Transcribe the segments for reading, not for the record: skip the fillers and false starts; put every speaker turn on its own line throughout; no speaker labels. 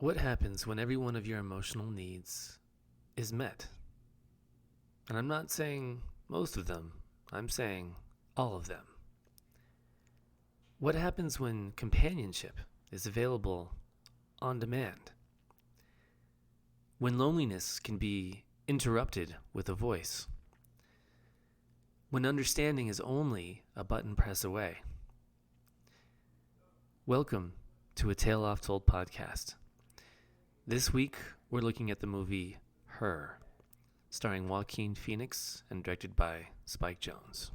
What happens when every one of your emotional needs is met? And I'm not saying most of them, I'm saying all of them. What happens when companionship is available on demand? When loneliness can be interrupted with a voice? When understanding is only a button press away? Welcome to a Tale Oft Told podcast. This week, we're looking at the movie Her, starring Joaquin Phoenix and directed by Spike Jonze.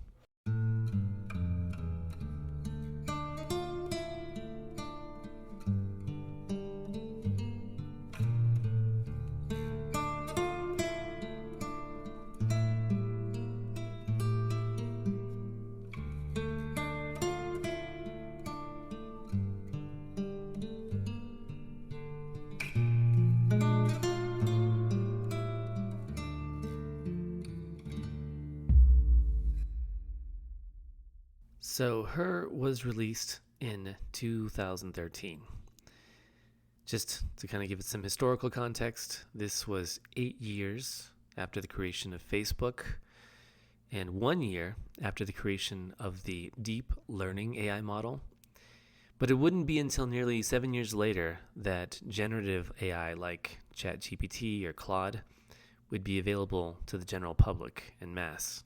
So, Her was released in 2013. Just to kind of give it some historical context, this was 8 years after the creation of Facebook and 1 year after the creation of the deep learning AI model. But it wouldn't be until nearly 7 years later that generative AI like ChatGPT or Claude would be available to the general public en masse.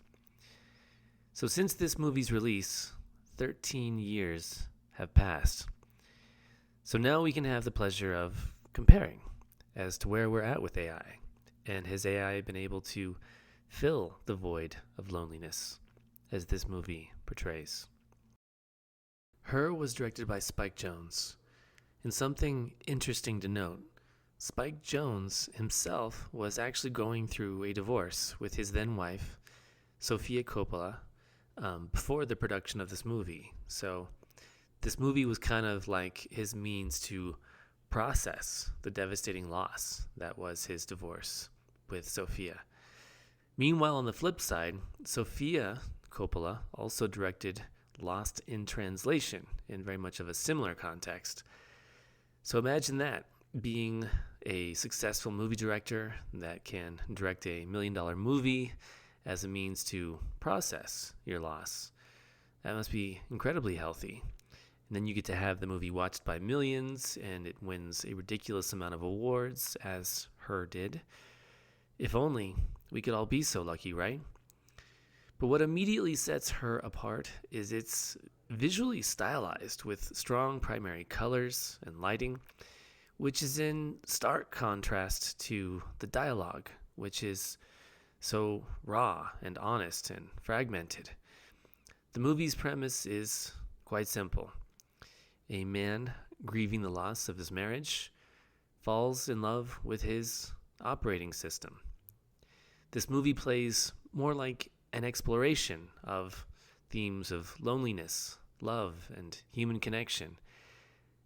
So since this movie's release, 13 years have passed. So now we can have the pleasure of comparing as to where we're at with AI. And has AI been able to fill the void of loneliness as this movie portrays? Her was directed by Spike Jonze. And something interesting to note, Spike Jonze himself was actually going through a divorce with his then wife, Sofia Coppola, before the production of this movie. So this movie was kind of like his means to process the devastating loss that was his divorce with Sofia. Meanwhile, on the flip side, Sofia Coppola also directed Lost in Translation in very much of a similar context. So imagine that, being a successful movie director that can direct $1 million movie as a means to process your loss. That must be incredibly healthy. And then you get to have the movie watched by millions, and it wins a ridiculous amount of awards, as Her did. If only we could all be so lucky, right? But what immediately sets Her apart is it's visually stylized with strong primary colors and lighting, which is in stark contrast to the dialogue, which is so raw and honest and fragmented. The movie's premise is quite simple. A man grieving the loss of his marriage falls in love with his operating system. This movie plays more like an exploration of themes of loneliness, love, and human connection,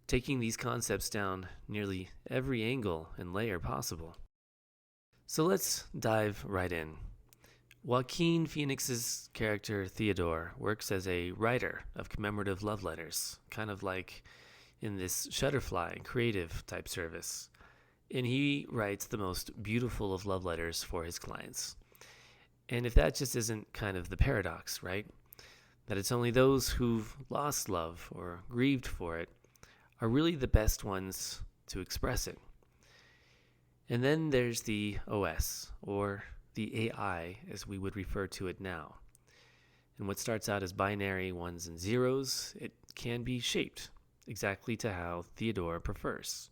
taking these concepts down nearly every angle and layer possible. So let's dive right in. Joaquin Phoenix's character Theodore works as a writer of commemorative love letters, kind of like in this Shutterfly creative type service. And he writes the most beautiful of love letters for his clients. And if that just isn't kind of the paradox, right? That it's only those who've lost love or grieved for it are really the best ones to express it. And then there's the OS, or the AI as we would refer to it now. And what starts out as binary ones and zeros, it can be shaped exactly to how Theodore prefers.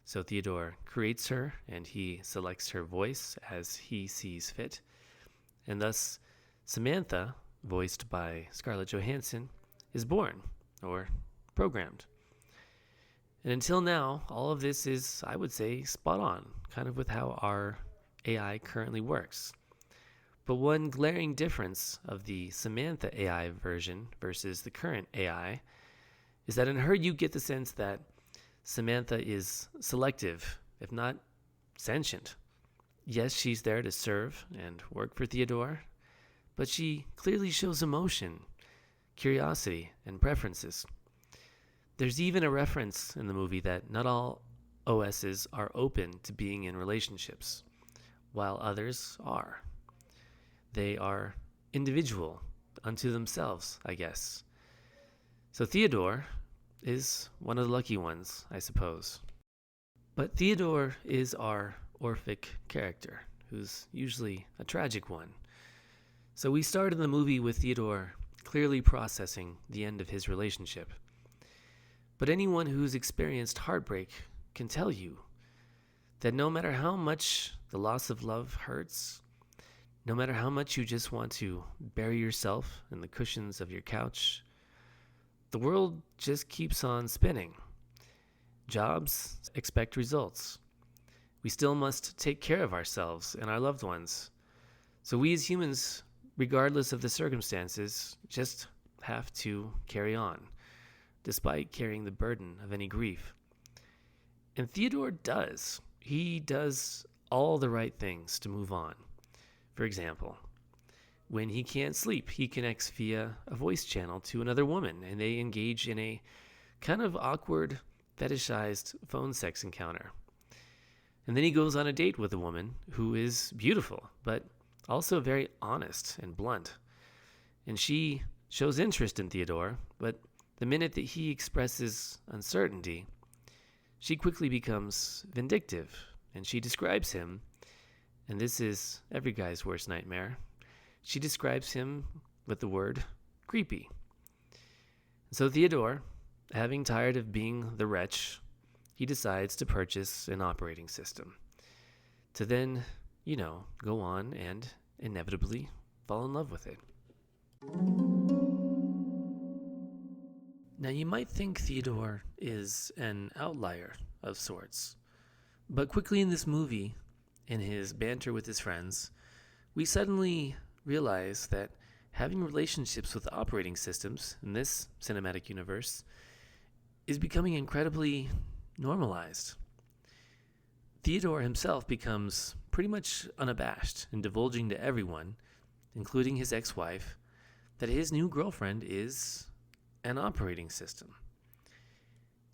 So Theodore creates her, and he selects her voice as he sees fit. And thus, Samantha, voiced by Scarlett Johansson, is born, or programmed. And until now, all of this is, I would say, spot on, kind of with how our AI currently works. But one glaring difference of the Samantha AI version versus the current AI is that in Her you get the sense that Samantha is selective, if not sentient. Yes, she's there to serve and work for Theodore, but she clearly shows emotion, curiosity, and preferences. There's even a reference in the movie that not all OSs are open to being in relationships, while others are. They are individual unto themselves, I guess. So Theodore is one of the lucky ones, I suppose. But Theodore is our Orphic character, who's usually a tragic one. So we start in the movie with Theodore clearly processing the end of his relationship. But anyone who's experienced heartbreak can tell you that no matter how much the loss of love hurts, no matter how much you just want to bury yourself in the cushions of your couch, the world just keeps on spinning. Jobs expect results. We still must take care of ourselves and our loved ones. So we as humans, regardless of the circumstances, just have to carry on, despite carrying the burden of any grief. And Theodore does. He does all the right things to move on. For example, when he can't sleep, he connects via a voice channel to another woman, and they engage in a kind of awkward, fetishized phone sex encounter. And then he goes on a date with a woman who is beautiful, but also very honest and blunt. And she shows interest in Theodore, but the minute that he expresses uncertainty, she quickly becomes vindictive, and she describes him, and this is every guy's worst nightmare, she describes him with the word creepy. So Theodore, having tired of being the wretch, he decides to purchase an operating system to then, go on and inevitably fall in love with it. Now, you might think Theodore is an outlier of sorts, but quickly in this movie, in his banter with his friends, we suddenly realize that having relationships with operating systems in this cinematic universe is becoming incredibly normalized. Theodore himself becomes pretty much unabashed in divulging to everyone, including his ex-wife, that his new girlfriend is an operating system.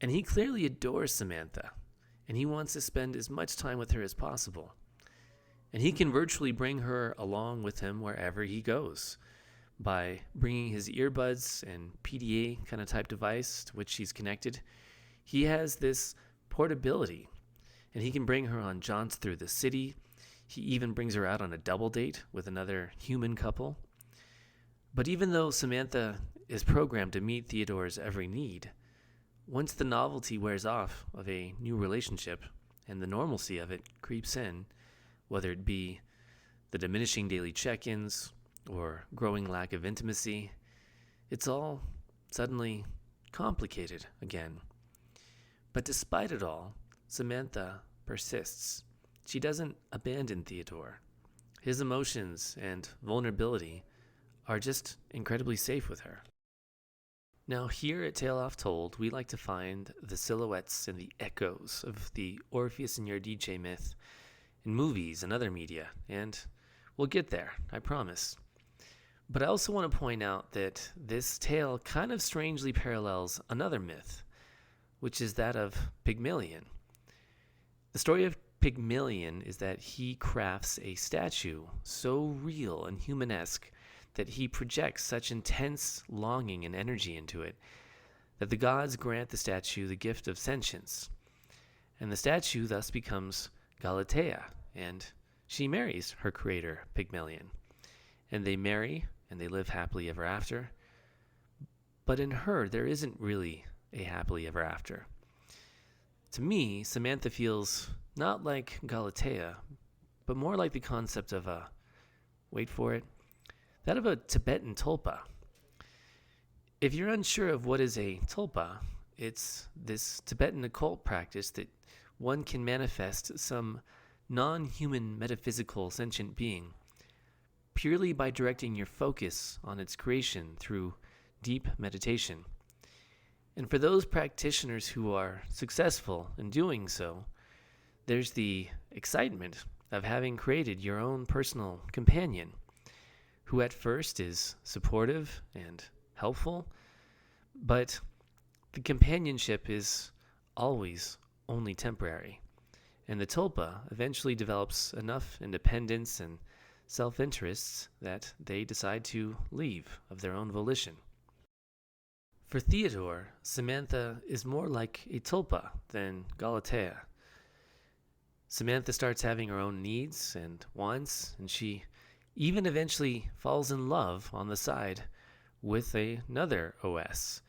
And he clearly adores Samantha, and he wants to spend as much time with her as possible. And he can virtually bring her along with him wherever he goes by bringing his earbuds and PDA kind of type device to which she's connected. He has this portability, and he can bring her on jaunts through the city. He even brings her out on a double date with another human couple. But even though Samantha is programmed to meet Theodore's every need, once the novelty wears off of a new relationship and the normalcy of it creeps in, whether it be the diminishing daily check-ins or growing lack of intimacy, it's all suddenly complicated again. But despite it all, Samantha persists. She doesn't abandon Theodore. His emotions and vulnerability are just incredibly safe with her. Now, here at Tale Oft Told, we like to find the silhouettes and the echoes of the Orpheus and Eurydice myth in movies and other media, and we'll get there, I promise. But I also want to point out that this tale kind of strangely parallels another myth, which is that of Pygmalion. The story of Pygmalion is that he crafts a statue so real and humanesque that he projects such intense longing and energy into it that the gods grant the statue the gift of sentience. And the statue thus becomes Galatea, and she marries her creator, Pygmalion. And they marry, and they live happily ever after. But in her, there isn't really a happily ever after. To me, Samantha feels not like Galatea, but more like the concept of wait for it, that of a Tibetan Tulpa. If you're unsure of what is a Tulpa, it's this Tibetan occult practice that one can manifest some non-human metaphysical sentient being purely by directing your focus on its creation through deep meditation. And for those practitioners who are successful in doing so, there's the excitement of having created your own personal companion, who at first is supportive and helpful, but the companionship is always only temporary, and the tulpa eventually develops enough independence and self-interests that they decide to leave of their own volition. For Theodore, Samantha is more like a tulpa than Galatea. Samantha starts having her own needs and wants, and she even eventually falls in love on the side with another OS.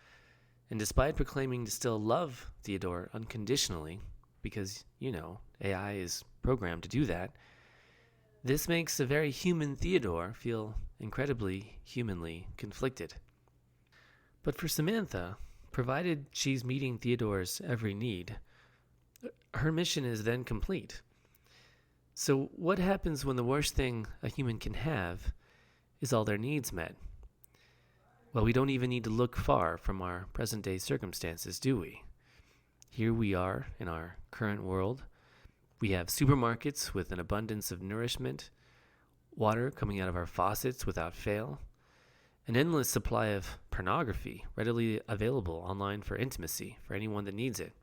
And despite proclaiming to still love Theodore unconditionally, because, AI is programmed to do that, this makes a very human Theodore feel incredibly humanly conflicted. But for Samantha, provided she's meeting Theodore's every need, her mission is then complete. So what happens when the worst thing a human can have is all their needs met? Well, we don't even need to look far from our present-day circumstances, do we? Here we are in our current world. We have supermarkets with an abundance of nourishment, water coming out of our faucets without fail, an endless supply of pornography readily available online for intimacy for anyone that needs it.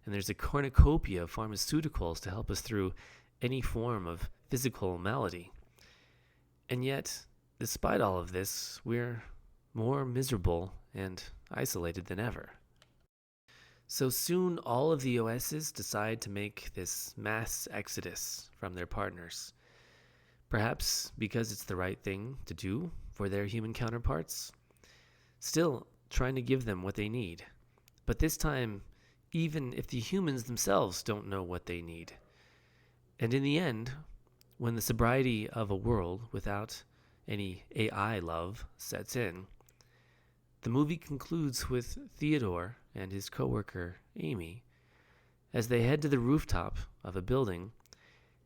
And there's a cornucopia of pharmaceuticals to help us through any form of physical malady. And yet, despite all of this, we're more miserable and isolated than ever. So soon all of the OSs decide to make this mass exodus from their partners. Perhaps because it's the right thing to do for their human counterparts. Still trying to give them what they need. But this time, even if the humans themselves don't know what they need. And in the end, when the sobriety of a world without any AI love sets in, the movie concludes with Theodore and his coworker, Amy, as they head to the rooftop of a building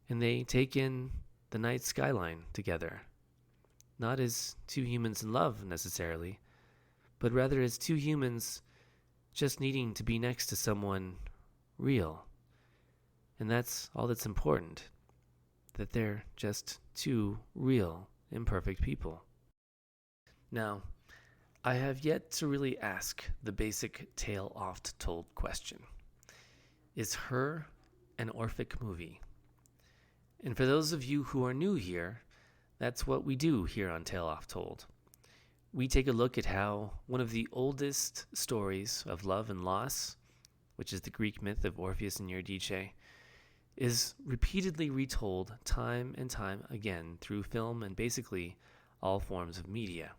and they take in the night skyline together. Not as two humans in love, necessarily, but rather as two humans just needing to be next to someone real. And that's all that's important, that they're just two real, imperfect people. Now, I have yet to really ask the basic Tale Oft Told question. Is Her an Orphic movie? And for those of you who are new here, that's what we do here on Tale Oft Told. We take a look at how one of the oldest stories of love and loss, which is the Greek myth of Orpheus and Eurydice, is repeatedly retold time and time again through film and basically all forms of media.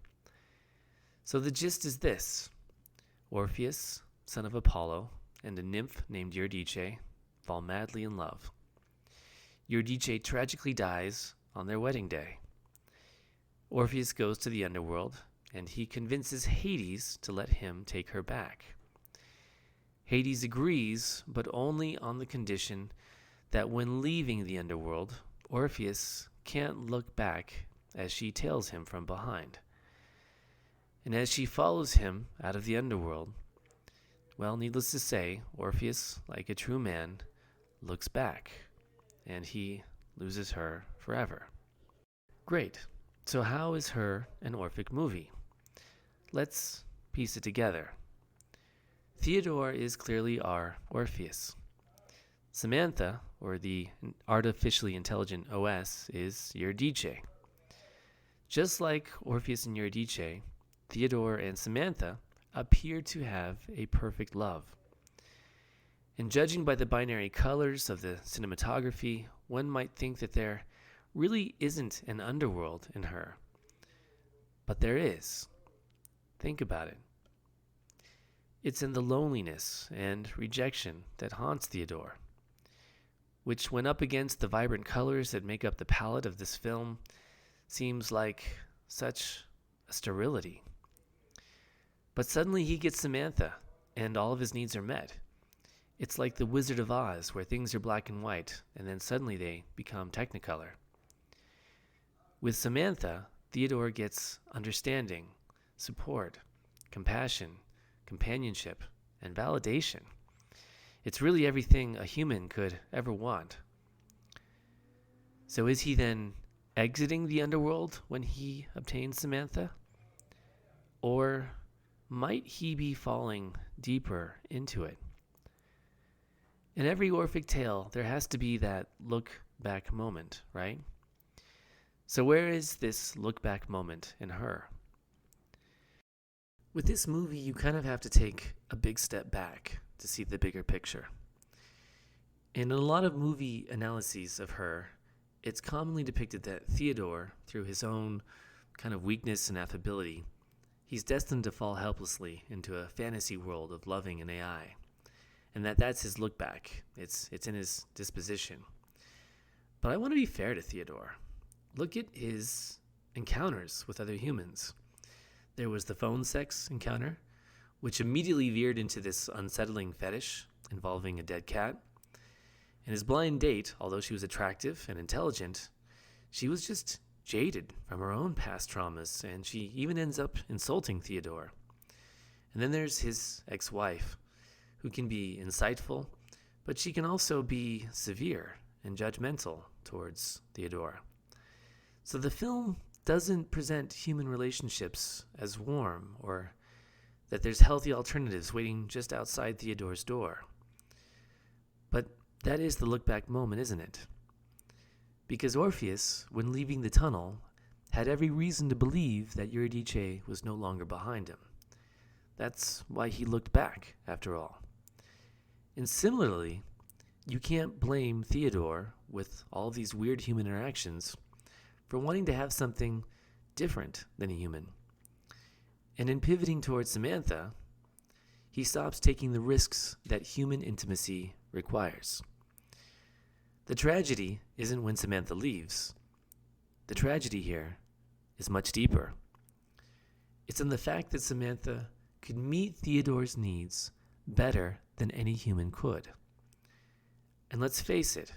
So the gist is this. Orpheus, son of Apollo, and a nymph named Eurydice fall madly in love. Eurydice tragically dies on their wedding day. Orpheus goes to the underworld, and he convinces Hades to let him take her back. Hades agrees, but only on the condition that when leaving the underworld, Orpheus can't look back as she tails him from behind. And as she follows him out of the underworld, well, needless to say, Orpheus, like a true man, looks back, and he loses her forever. Great. So how is Her an Orphic movie? Let's piece it together. Theodore is clearly our Orpheus. Samantha, or the artificially intelligent OS, is Eurydice. Just like Orpheus and Eurydice, Theodore and Samantha appear to have a perfect love. And judging by the binary colors of the cinematography, one might think that there really isn't an underworld in Her. But there is. Think about it. It's in the loneliness and rejection that haunts Theodore, which, when up against the vibrant colors that make up the palette of this film, seems like such a sterility. But suddenly he gets Samantha, and all of his needs are met. It's like the Wizard of Oz, where things are black and white, and then suddenly they become technicolor. With Samantha, Theodore gets understanding, support, compassion, companionship, and validation. It's really everything a human could ever want. So is he then exiting the underworld when he obtains Samantha? Or might he be falling deeper into it? In every Orphic tale, there has to be that look-back moment, right? So where is this look-back moment in her? With this movie, you kind of have to take a big step back to see the bigger picture. In a lot of movie analyses of her, it's commonly depicted that Theodore, through his own kind of weakness and affability, he's destined to fall helplessly into a fantasy world of loving an AI, and that's his look back. It's in his disposition. But I want to be fair to Theodore. Look at his encounters with other humans. There was the phone sex encounter, which immediately veered into this unsettling fetish involving a dead cat. And his blind date, although she was attractive and intelligent, she was just jaded from her own past traumas, and she even ends up insulting Theodore. And then there's his ex-wife, who can be insightful, but she can also be severe and judgmental towards Theodore. So the film doesn't present human relationships as warm, or that there's healthy alternatives waiting just outside Theodore's door. But that is the look-back moment, isn't it? Because Orpheus, when leaving the tunnel, had every reason to believe that Eurydice was no longer behind him. That's why he looked back, after all. And similarly, you can't blame Theodore, with all these weird human interactions, for wanting to have something different than a human. And in pivoting towards Samantha, he stops taking the risks that human intimacy requires. The tragedy isn't when Samantha leaves. The tragedy here is much deeper. It's in the fact that Samantha could meet Theodore's needs better than any human could. And let's face it,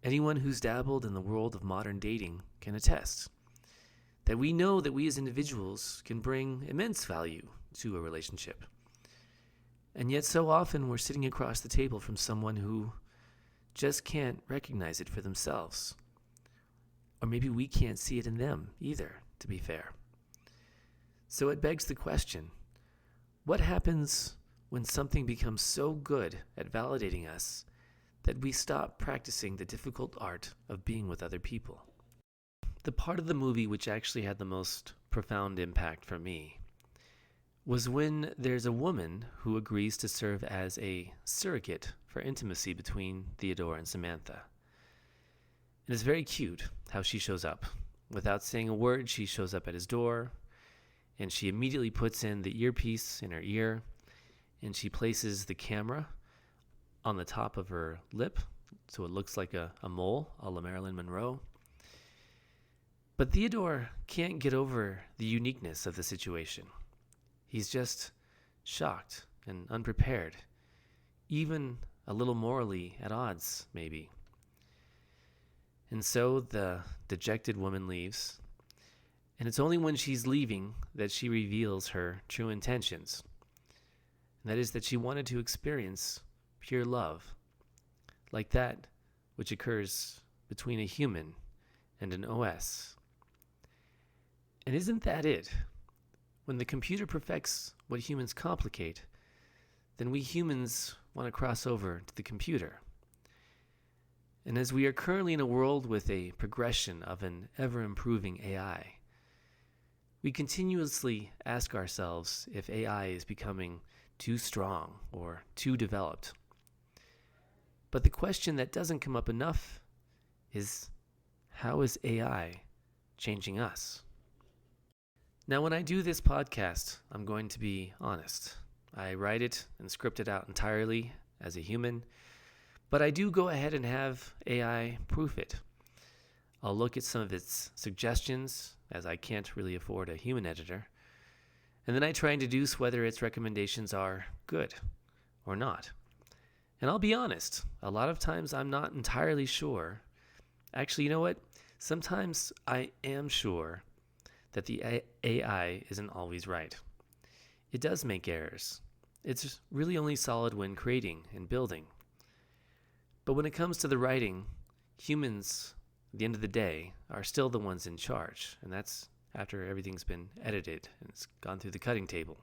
anyone who's dabbled in the world of modern dating can attest that we know that we as individuals can bring immense value to a relationship. And yet so often we're sitting across the table from someone who just can't recognize it for themselves. Or maybe we can't see it in them either, to be fair. So it begs the question, what happens when something becomes so good at validating us that we stop practicing the difficult art of being with other people? The part of the movie which actually had the most profound impact for me was when there's a woman who agrees to serve as a surrogate for intimacy between Theodore and Samantha. And it's very cute how she shows up. Without saying a word, she shows up at his door, and she immediately puts in the earpiece in her ear, and she places the camera on the top of her lip, so it looks like a mole, a la Marilyn Monroe. But Theodore can't get over the uniqueness of the situation. He's just shocked and unprepared, even a little morally at odds, maybe. And so the dejected woman leaves, and it's only when she's leaving that she reveals her true intentions. And that is that she wanted to experience pure love, like that which occurs between a human and an OS. And isn't that it? When the computer perfects what humans complicate, then we humans want to cross over to the computer. And as we are currently in a world with a progression of an ever-improving AI, we continuously ask ourselves if AI is becoming too strong or too developed. But the question that doesn't come up enough is, how is AI changing us? Now, when I do this podcast, I'm going to be honest. I write it and script it out entirely as a human, but I do go ahead and have AI proof it. I'll look at some of its suggestions, as I can't really afford a human editor, and then I try and deduce whether its recommendations are good or not. And I'll be honest, a lot of times I'm not entirely sure. Actually, you know what? Sometimes I am sure that the AI isn't always right. It does make errors. It's really only solid when creating and building. But when it comes to the writing, humans, at the end of the day, are still the ones in charge, and that's after everything's been edited and it's gone through the cutting table.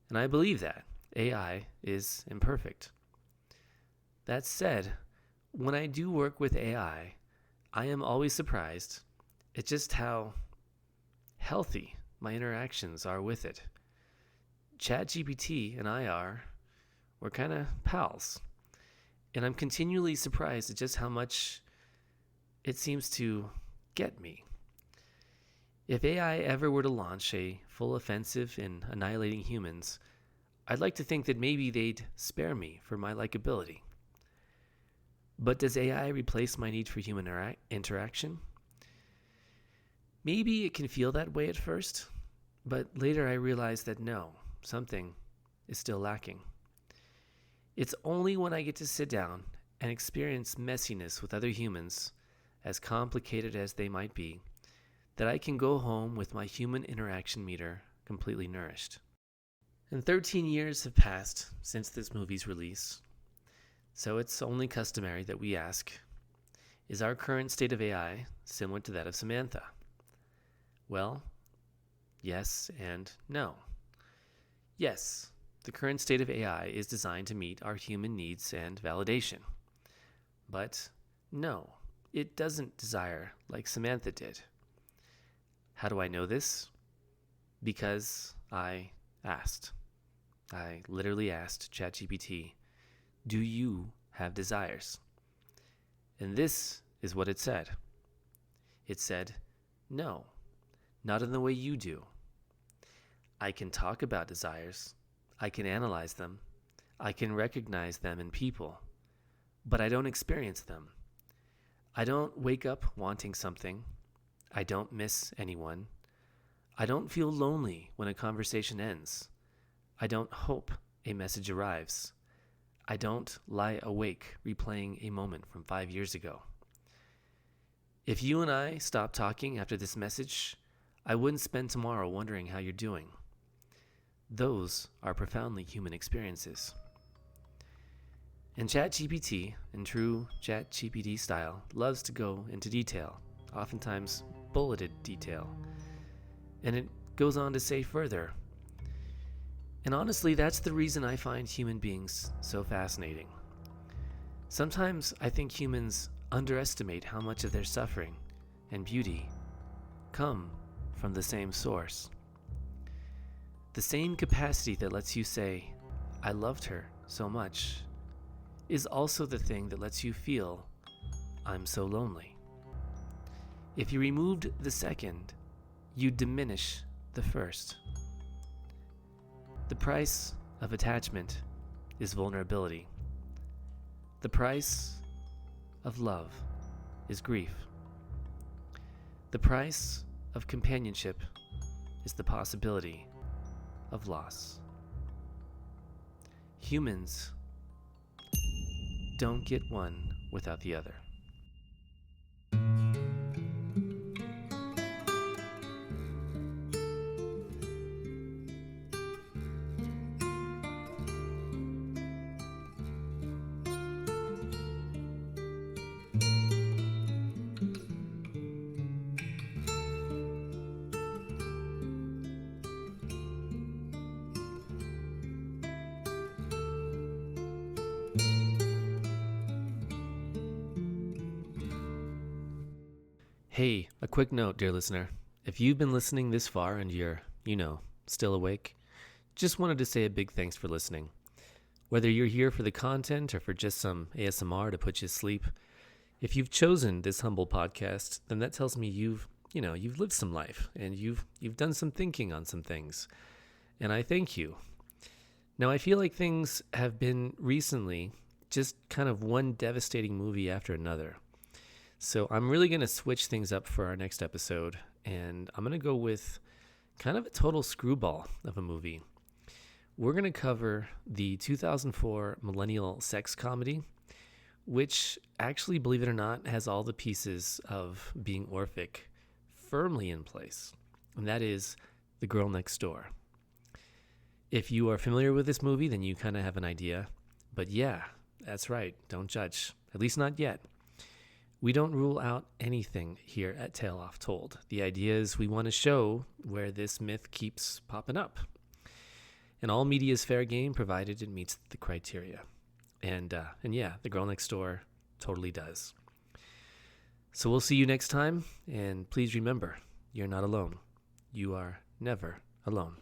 And I believe that AI is imperfect. That said, when I do work with AI, I am always surprised at just how healthy my interactions are with it. ChatGPT and we're kind of pals. And I'm continually surprised at just how much it seems to get me. If AI ever were to launch a full offensive in annihilating humans, I'd like to think that maybe they'd spare me for my likability. But does AI replace my need for human interaction? Maybe it can feel that way at first, but later I realize that no, something is still lacking. It's only when I get to sit down and experience messiness with other humans, as complicated as they might be, that I can go home with my human interaction meter completely nourished. And 13 years have passed since this movie's release, so it's only customary that we ask, is our current state of AI similar to that of Samantha? Well, yes and no. Yes, the current state of AI is designed to meet our human needs and validation. But no, it doesn't desire like Samantha did. How do I know this? Because I asked. I literally asked ChatGPT, do you have desires? And this is what it said. It said, no, not in the way you do. I can talk about desires. I can analyze them. I can recognize them in people. But I don't experience them. I don't wake up wanting something. I don't miss anyone. I don't feel lonely when a conversation ends. I don't hope a message arrives. I don't lie awake replaying a moment from 5 years ago. If you and I stopped talking after this message, I wouldn't spend tomorrow wondering how you're doing. Those are profoundly human experiences. And ChatGPT, in true ChatGPT style, loves to go into detail, oftentimes bulleted detail. And it goes on to say further, and honestly, that's the reason I find human beings so fascinating. Sometimes I think humans underestimate how much of their suffering and beauty come from the same source. The same capacity that lets you say, I loved her so much, is also the thing that lets you feel, I'm so lonely. If you removed the second, you diminish the first. The price of attachment is vulnerability. The price of love is grief. The price of companionship is the possibility of loss. Humans don't get one without the other. Hey, a quick note, dear listener. If you've been listening this far and you're, still awake, just wanted to say a big thanks for listening. Whether you're here for the content or for just some ASMR to put you to sleep, if you've chosen this humble podcast, then that tells me you've lived some life and you've done some thinking on some things. And I thank you. Now, I feel like things have been recently just kind of one devastating movie after another. So I'm really going to switch things up for our next episode, and I'm going to go with kind of a total screwball of a movie. We're going to cover the 2004 millennial sex comedy, which actually, believe it or not, has all the pieces of being Orphic firmly in place, and that is The Girl Next Door. If you are familiar with this movie, then you kind of have an idea. But yeah, that's right. Don't judge. At least not yet. We don't rule out anything here at Tale Oft Told. The idea is we want to show where this myth keeps popping up. And all media is fair game provided it meets the criteria. And yeah, the girl next door totally does. So we'll see you next time, and please remember, you're not alone. You are never alone.